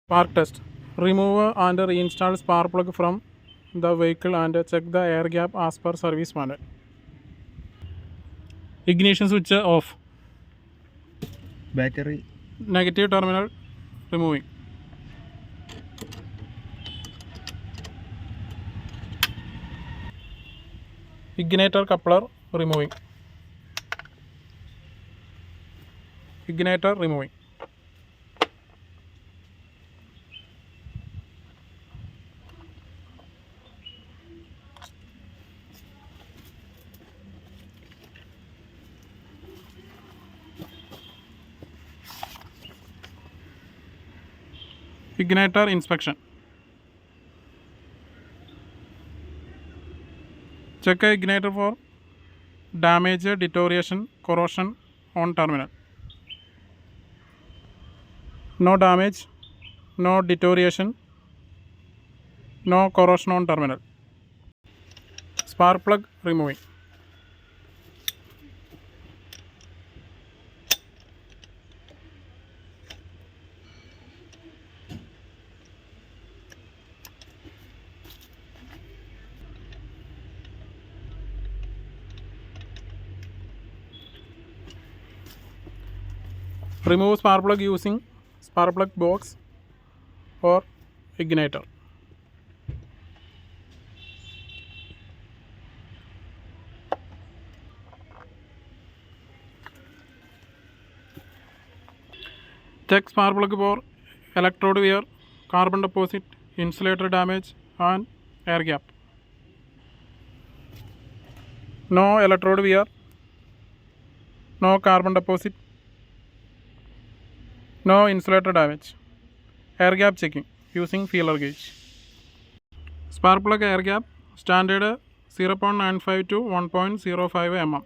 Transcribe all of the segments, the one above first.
Spark test. Remove and reinstall spark plug from the vehicle and check the air gap as per service manual. Ignition switch off. Battery. Negative terminal removing. Igniter coupler removing. Igniter removing. Igniter inspection. Check igniter for damage, deterioration, corrosion on terminal. No damage, no deterioration, no corrosion on terminal. Spark plug removing. Remove spark plug using spark plug box or igniter. Check spark plug for electrode wear, carbon deposit, insulator damage and air gap. No electrode wear, no carbon deposit, no insulator damage. Air gap checking using feeler gauge. Spark plug air gap standard 0.95 to 1.05 mm.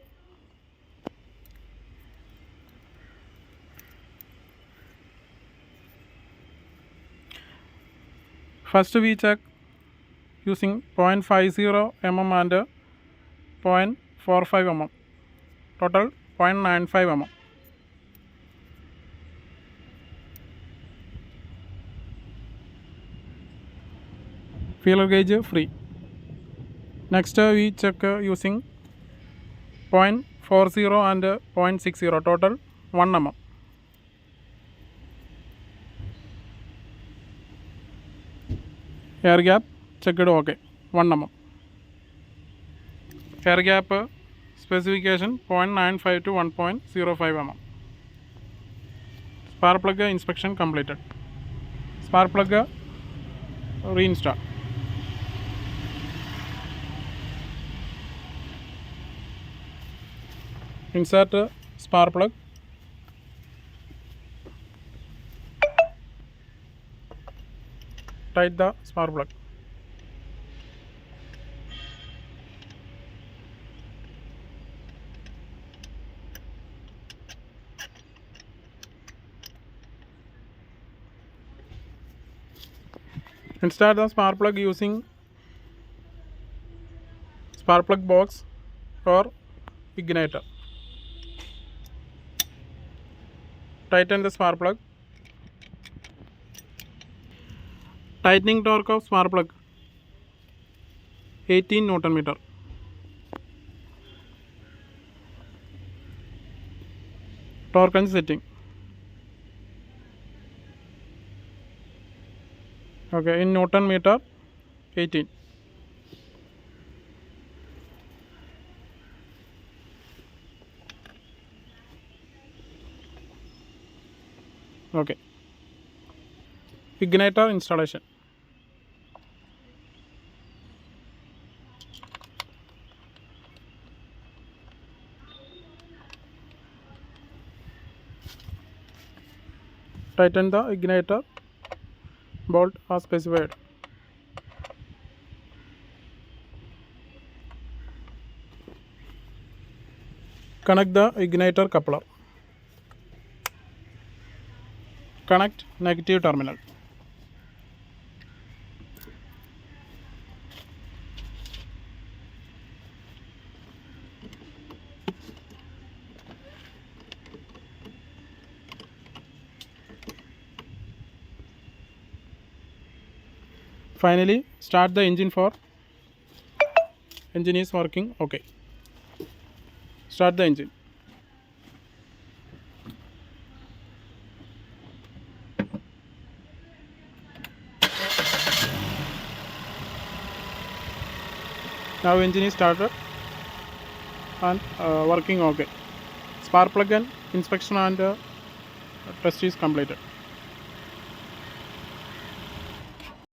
First we check using 0.50 mm and 0.45 mm. Total 0.95 mm. Feeler gauge free. Next we check using 0.40 and 0.60, total 1 mm. Air gap checked OK, 1 mm. Air gap specification 0.95 to 1.05 mm. Spark plug inspection completed. Spark plug reinstall. Insert spark plug. Tight the spark plug. Install the spark plug using spark plug box or igniter. Tighten the spark plug. Tightening torque of spark plug 18 Newton meter. Torque and setting. Okay, in Newton meter 18. Okay. Igniter installation. Tighten the igniter bolt as specified. Connect the igniter coupler. Connect negative terminal. Finally, start the engine for engine is working. Okay, start the engine. Now engine is started and working. Okay, spark plug and inspection and test is completed.